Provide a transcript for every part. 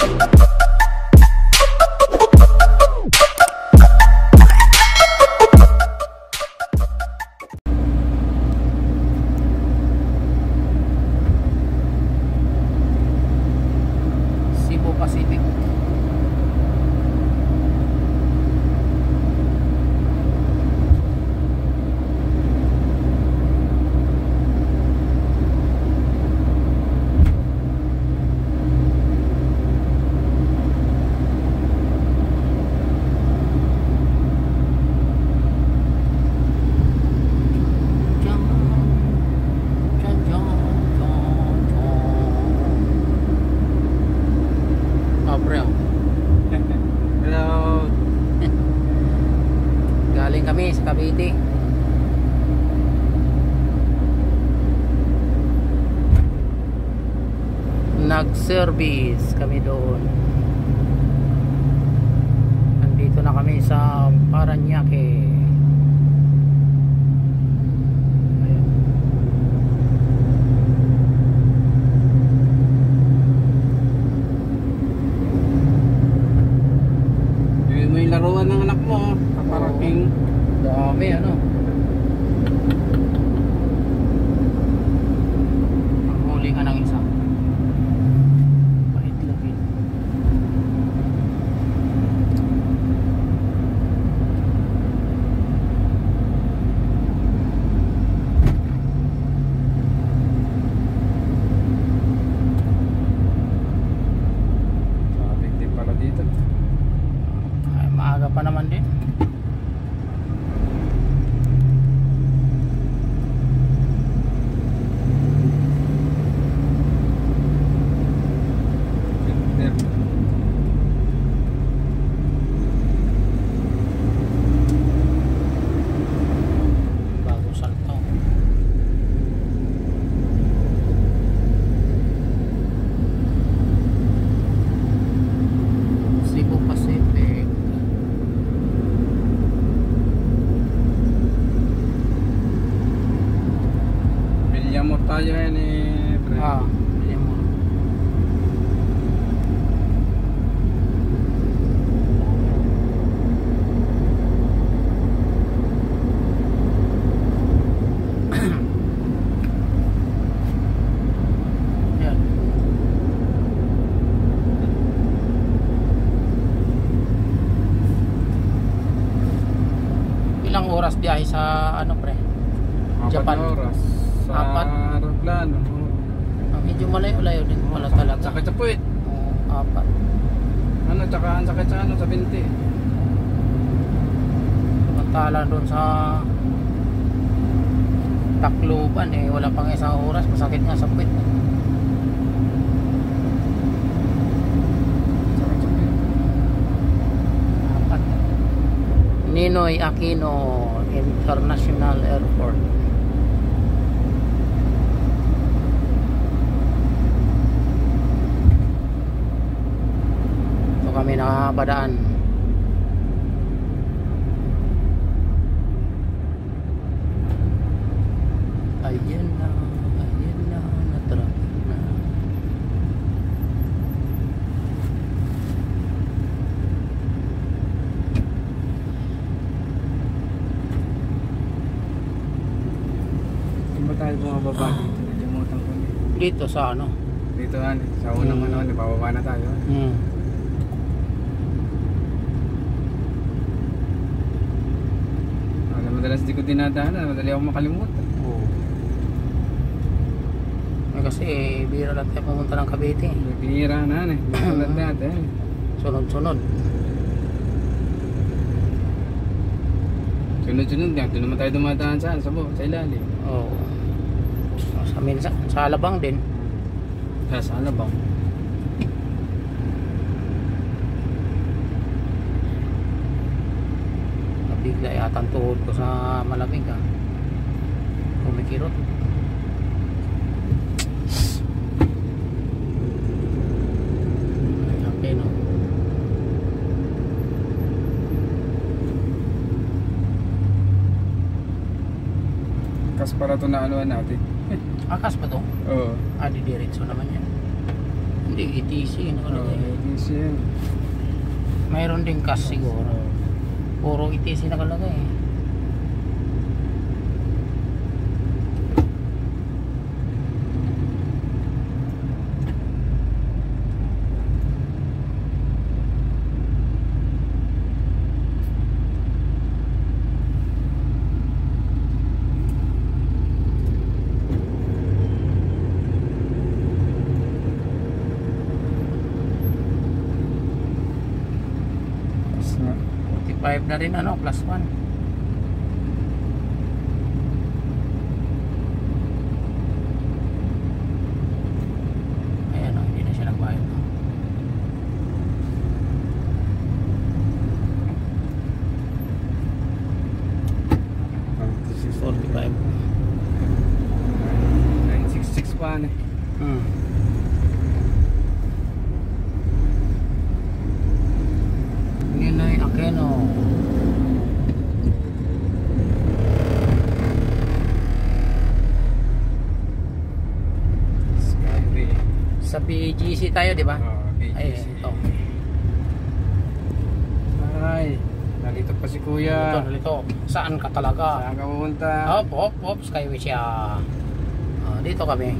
Cebu Pacific. Hello. Galing kami sa Cavite. Nag-service kami doon. Nandito na kami sa Parañaque. May laruan ng anak mo, kaparating. Dami ano. Huli ka ng isa. Pahit-lapit. Traffic din pala dito. Ay, maaga pa naman din. Bago salto. Cebu Pacific. Bilyamor tayo yan eh, pre. Bili mo. Yan. Ilang oras biyahe sa ano pre? Japan. 4 oras. Sa Apat. aeroplano. Medyo malayo-layo din pala talaga. Sakit sa puwit. Oo, 4. Ano, tsaka ang sakit sa ano, sa binti. Pagtala doon sa Tacloban eh, wala pang isang oras, masakit nga sa puwit. Sakit sa puwit. 4. Ninoy Aquino International Airport. Ito kami nakapadaan. Ayan na, na-traffic na. Saan ba tayo bumababa dito? Nalimutan ko na. Dito sa ano? Dito ano, sa unang ano, bababa na tayo. Madalas di ko dinadaanan, madali ako makalimutan. Oo. Kasi bira lang tayo pumunta ng Cavite. Bihira na eh, tulad natin. Sunod-sunod. Sunod-sunod nga, doon naman tayo dumadaan sa ilalim. Oo. Sa minsan, sa Alabang din. Sa Alabang. Nabigla yata ang tuhod ko sa malamig ha. Kumikirot. Okay no. Kas para ito na anuan natin. Akas pa to? Oo. Di diretso naman yan. Hindi, ETC nakalagay. ETC yan. Mayroon din cash siguro. Puro ETC nakalagay. Tapos nga. 45 na rin ano, plus 1. Ayan o, hindi na siya nagbayad. This is 45. 966 pa ano eh. Yun na yung Akeno. Skyway. Sa BGC tayo, di ba? BGC. Ay, ito. Ay, nalito pa si kuya. Nalito. Saan ka talaga? Saan ka pupunta? Hop, Skyway siya. Dito kami.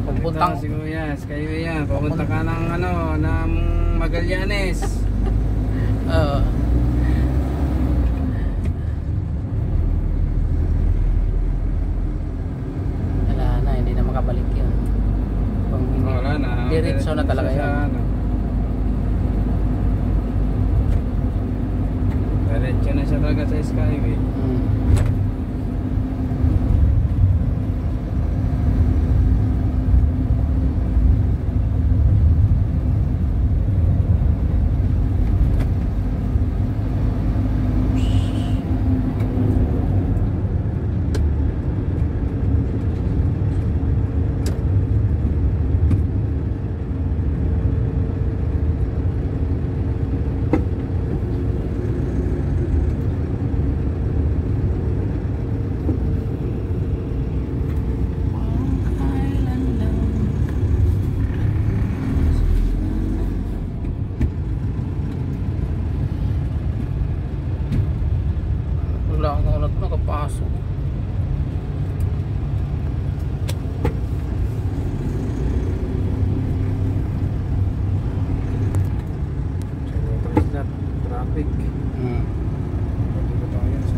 Pupuntang. Ito si kuya, Skyway yan. Pupunta ka ng ano, ng Magallanes. Wala na, hindi na makabalik yun. Kung hindi, Wala na. diretso na talaga Sa yan. ano. Diretso na siya talaga sa Skyway. Wala akong ulat nakapasok. There's that traffic. Dito tayo sa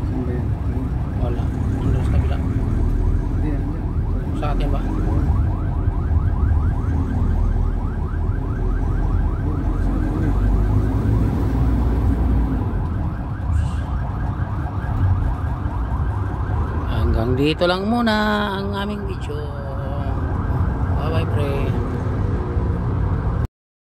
saan ba yan? Wala. Doon sa kabila. Hindi, yan. Sa atin ba? Hanggang dito lang muna ang aming video. Bye bye, pre.